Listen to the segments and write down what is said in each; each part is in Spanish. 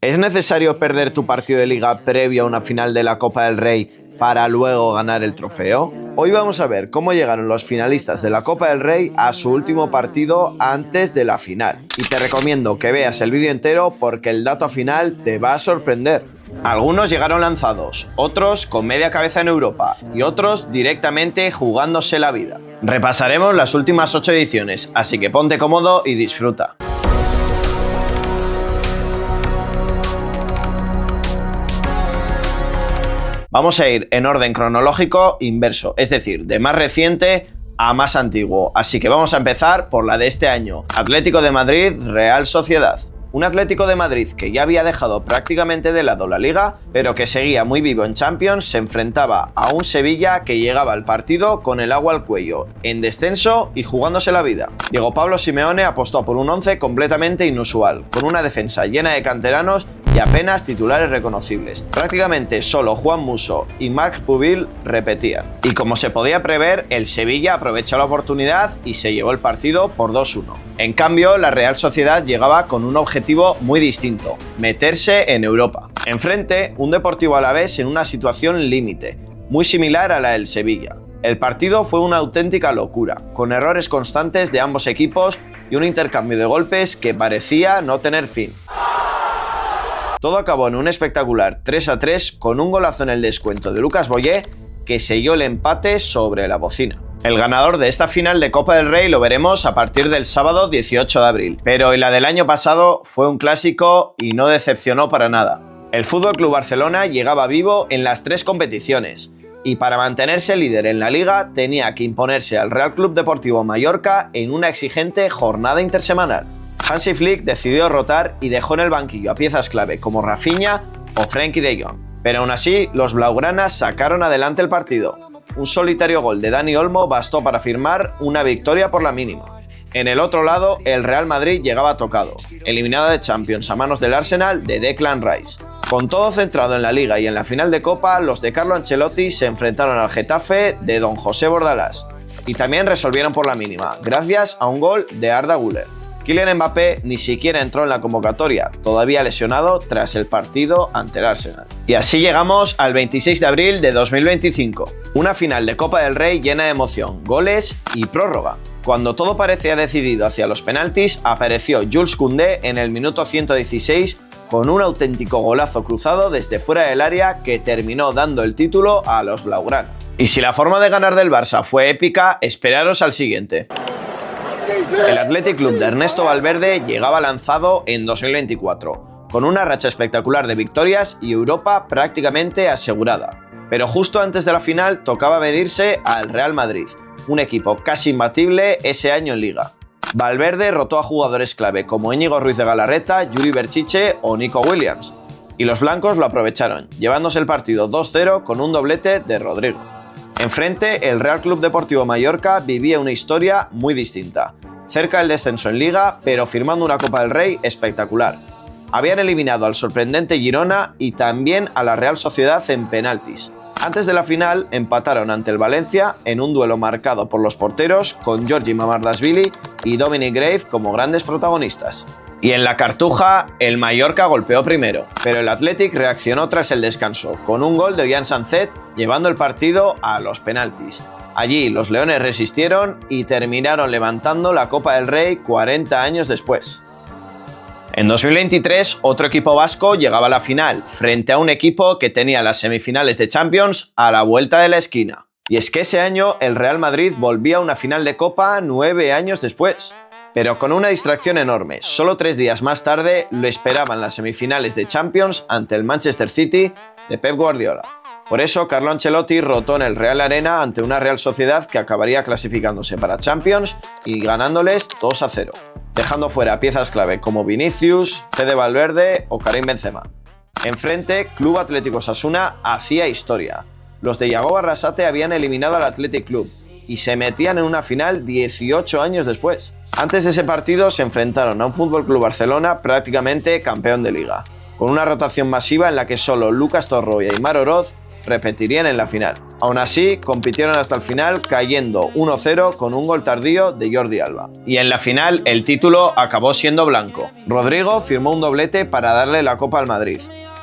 ¿Es necesario perder tu partido de liga previo a una final de la Copa del Rey para luego ganar el trofeo? Hoy vamos a ver cómo llegaron los finalistas de la Copa del Rey a su último partido antes de la final. Y te recomiendo que veas el vídeo entero porque el dato final te va a sorprender. Algunos llegaron lanzados, otros con media cabeza en Europa y otros directamente jugándose la vida. Repasaremos las últimas 8 ediciones, así que ponte cómodo y disfruta. Vamos a ir en orden cronológico inverso, es decir, de más reciente a más antiguo. Así que vamos a empezar por la de este año. Atlético de Madrid, Real Sociedad. Un Atlético de Madrid que ya había dejado prácticamente de lado la Liga, pero que seguía muy vivo en Champions, se enfrentaba a un Sevilla que llegaba al partido con el agua al cuello, en descenso y jugándose la vida. Diego Pablo Simeone apostó por un 11 completamente inusual, con una defensa llena de canteranos y apenas titulares reconocibles. Prácticamente solo Juan Musso y Marc Pubil repetían. Y como se podía prever, el Sevilla aprovechó la oportunidad y se llevó el partido por 2-1. En cambio, la Real Sociedad llegaba con un objetivo muy distinto: meterse en Europa. Enfrente, un Deportivo Alavés en una situación límite, muy similar a la del Sevilla. El partido fue una auténtica locura, con errores constantes de ambos equipos y un intercambio de golpes que parecía no tener fin. Todo acabó en un espectacular 3-3 con un golazo en el descuento de Lucas Boyé que selló el empate sobre la bocina. El ganador de esta final de Copa del Rey lo veremos a partir del sábado 18 de abril, pero en la del año pasado fue un clásico y no decepcionó para nada. El FC Barcelona llegaba vivo en las 3 competiciones y para mantenerse líder en la Liga tenía que imponerse al Real Club Deportivo Mallorca en una exigente jornada intersemanal. Hansi Flick decidió rotar y dejó en el banquillo a piezas clave como Rafinha o Frenkie de Jong. Pero aún así, los blaugranas sacaron adelante el partido. Un solitario gol de Dani Olmo bastó para firmar una victoria por la mínima. En el otro lado, el Real Madrid llegaba tocado, eliminado de Champions a manos del Arsenal de Declan Rice. Con todo centrado en la Liga y en la final de Copa, los de Carlo Ancelotti se enfrentaron al Getafe de Don José Bordalás. Y también resolvieron por la mínima, gracias a un gol de Arda Güler. Kylian Mbappé ni siquiera entró en la convocatoria, todavía lesionado tras el partido ante el Arsenal. Y así llegamos al 26 de abril de 2025, una final de Copa del Rey llena de emoción, goles y prórroga. Cuando todo parecía decidido hacia los penaltis, apareció Jules Koundé en el minuto 116 con un auténtico golazo cruzado desde fuera del área que terminó dando el título a los blaugrana. Y si la forma de ganar del Barça fue épica, esperaros al siguiente. El Athletic Club de Ernesto Valverde llegaba lanzado en 2024, con una racha espectacular de victorias y Europa prácticamente asegurada. Pero justo antes de la final tocaba medirse al Real Madrid, un equipo casi imbatible ese año en Liga. Valverde rotó a jugadores clave como Íñigo Ruiz de Galarreta, Yuri Berchiche o Nico Williams, y los blancos lo aprovecharon, llevándose el partido 2-0 con un doblete de Rodrigo. Enfrente, el Real Club Deportivo Mallorca vivía una historia muy distinta. Cerca del descenso en Liga, pero firmando una Copa del Rey espectacular. Habían eliminado al sorprendente Girona y también a la Real Sociedad en penaltis. Antes de la final, empataron ante el Valencia en un duelo marcado por los porteros con Giorgi Mamardashvili y Dominic Grave como grandes protagonistas. Y en la Cartuja, el Mallorca golpeó primero, pero el Athletic reaccionó tras el descanso, con un gol de Ollán Sancet llevando el partido a los penaltis. Allí los leones resistieron y terminaron levantando la Copa del Rey 40 años después. En 2023, otro equipo vasco llegaba a la final, frente a un equipo que tenía las semifinales de Champions a la vuelta de la esquina. Y es que ese año el Real Madrid volvía a una final de Copa 9 años después. Pero con una distracción enorme, solo 3 días más tarde lo esperaban las semifinales de Champions ante el Manchester City de Pep Guardiola. Por eso Carlo Ancelotti rotó en el Real Arena ante una Real Sociedad que acabaría clasificándose para Champions y ganándoles 2-0, dejando fuera piezas clave como Vinicius, Fede Valverde o Karim Benzema. Enfrente, Club Atlético Osasuna hacía historia. Los de Yagoba Arrasate habían eliminado al Athletic Club y se metían en una final 18 años después. Antes de ese partido se enfrentaron a un FC Barcelona prácticamente campeón de Liga, con una rotación masiva en la que solo Lucas Torro y Aimar Oroz repetirían en la final. Aún así, compitieron hasta el final cayendo 1-0 con un gol tardío de Jordi Alba. Y en la final el título acabó siendo blanco. Rodrigo firmó un doblete para darle la Copa al Madrid.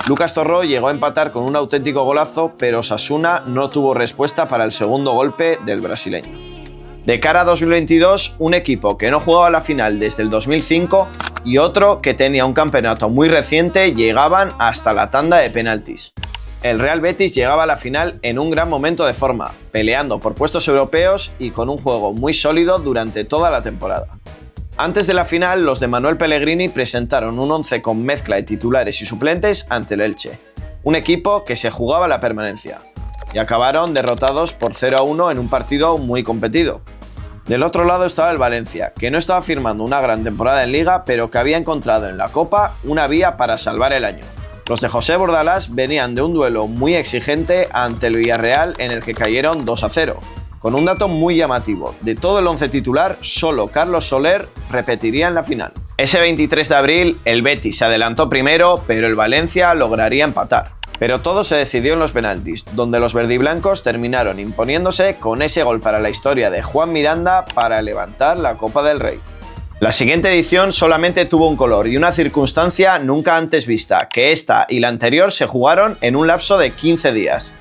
Lucas Torró llegó a empatar con un auténtico golazo, pero Osasuna no tuvo respuesta para el segundo golpe del brasileño. De cara a 2022, un equipo que no jugaba la final desde el 2005 y otro que tenía un campeonato muy reciente llegaban hasta la tanda de penaltis. El Real Betis llegaba a la final en un gran momento de forma, peleando por puestos europeos y con un juego muy sólido durante toda la temporada. Antes de la final, los de Manuel Pellegrini presentaron un 11 con mezcla de titulares y suplentes ante el Elche, un equipo que se jugaba la permanencia, y acabaron derrotados por 0-1 en un partido muy competido. Del otro lado estaba el Valencia, que no estaba firmando una gran temporada en Liga, pero que había encontrado en la Copa una vía para salvar el año. Los de José Bordalás venían de un duelo muy exigente ante el Villarreal en el que cayeron 2-0. Con un dato muy llamativo, de todo el 11 titular, solo Carlos Soler repetiría en la final. Ese 23 de abril, el Betis se adelantó primero, pero el Valencia lograría empatar. Pero todo se decidió en los penaltis, donde los verdiblancos terminaron imponiéndose con ese gol para la historia de Juan Miranda para levantar la Copa del Rey. La siguiente edición solamente tuvo un color y una circunstancia nunca antes vista, que esta y la anterior se jugaron en un lapso de 15 días.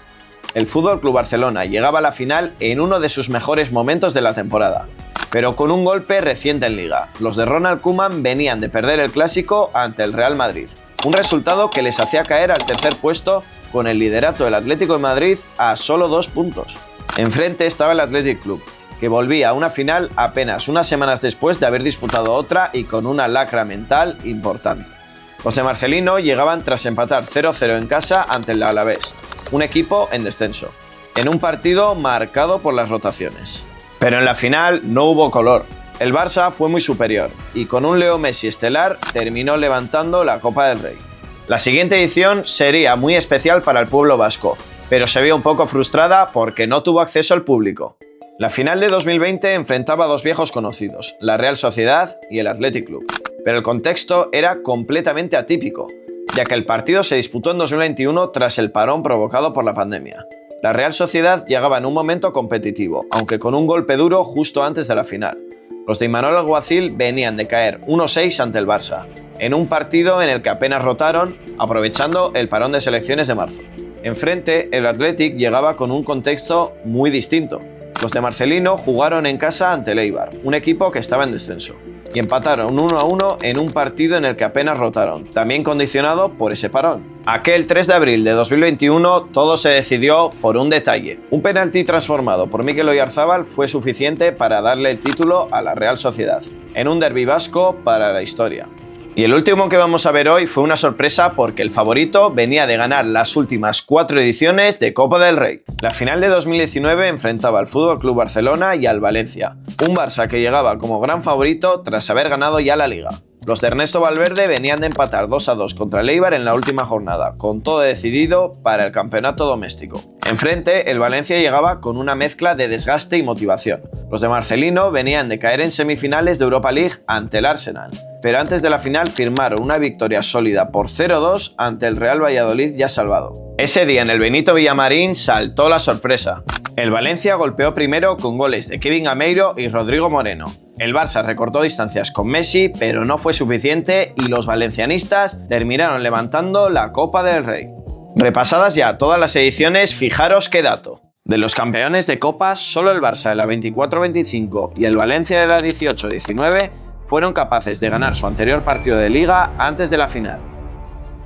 El FC Barcelona llegaba a la final en uno de sus mejores momentos de la temporada, pero con un golpe reciente en Liga. Los de Ronald Koeman venían de perder el Clásico ante el Real Madrid, un resultado que les hacía caer al tercer puesto con el liderato del Atlético de Madrid a solo 2 puntos. Enfrente estaba el Athletic Club, que volvía a una final apenas unas semanas después de haber disputado otra y con una lacra mental importante. Los de Marcelino llegaban tras empatar 0-0 en casa ante el Alavés, un equipo en descenso, en un partido marcado por las rotaciones. Pero en la final no hubo color. El Barça fue muy superior y con un Leo Messi estelar terminó levantando la Copa del Rey. La siguiente edición sería muy especial para el pueblo vasco, pero se vio un poco frustrada porque no tuvo acceso al público. La final de 2020 enfrentaba a dos viejos conocidos, la Real Sociedad y el Athletic Club, pero el contexto era completamente atípico, ya que el partido se disputó en 2021 tras el parón provocado por la pandemia. La Real Sociedad llegaba en un momento competitivo, aunque con un golpe duro justo antes de la final. Los de Imanol Alguacil venían de caer 1-6 ante el Barça, en un partido en el que apenas rotaron, aprovechando el parón de selecciones de marzo. Enfrente, el Athletic llegaba con un contexto muy distinto. Los de Marcelino jugaron en casa ante el Eibar, un equipo que estaba en descenso, y empataron 1-1 en un partido en el que apenas rotaron, también condicionado por ese parón. Aquel 3 de abril de 2021 todo se decidió por un detalle. Un penalti transformado por Mikel Oyarzábal fue suficiente para darle el título a la Real Sociedad, en un derbi vasco para la historia. Y el último que vamos a ver hoy fue una sorpresa porque el favorito venía de ganar las últimas 4 ediciones de Copa del Rey. La final de 2019 enfrentaba al FC Barcelona y al Valencia, un Barça que llegaba como gran favorito tras haber ganado ya la Liga. Los de Ernesto Valverde venían de empatar 2-2 contra el Eibar en la última jornada, con todo decidido para el campeonato doméstico. Enfrente, el Valencia llegaba con una mezcla de desgaste y motivación. Los de Marcelino venían de caer en semifinales de Europa League ante el Arsenal, pero antes de la final firmaron una victoria sólida por 0-2 ante el Real Valladolid ya salvado. Ese día en el Benito Villamarín saltó la sorpresa. El Valencia golpeó primero con goles de Kevin Gameiro y Rodrigo Moreno. El Barça recortó distancias con Messi, pero no fue suficiente y los valencianistas terminaron levantando la Copa del Rey. Repasadas ya todas las ediciones, fijaros qué dato. De los campeones de Copas, solo el Barça de la 24-25 y el Valencia de la 18-19 fueron capaces de ganar su anterior partido de Liga antes de la final.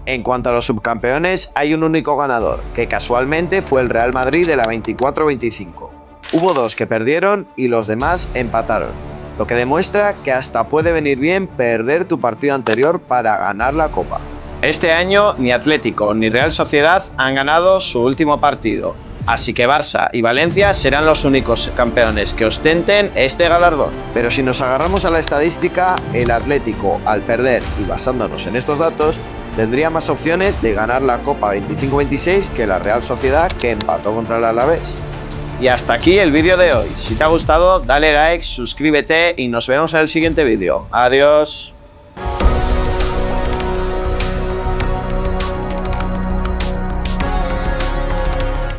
En cuanto a los subcampeones, hay un único ganador, que casualmente fue el Real Madrid de la 24-25. Hubo 2 que perdieron y los demás empataron, lo que demuestra que hasta puede venir bien perder tu partido anterior para ganar la Copa. Este año ni Atlético ni Real Sociedad han ganado su último partido, así que Barça y Valencia serán los únicos campeones que ostenten este galardón. Pero si nos agarramos a la estadística, el Atlético, al perder y basándonos en estos datos, tendría más opciones de ganar la Copa 25-26 que la Real Sociedad, que empató contra el Alavés. Y hasta aquí el vídeo de hoy. Si te ha gustado, dale like, suscríbete y nos vemos en el siguiente vídeo. Adiós.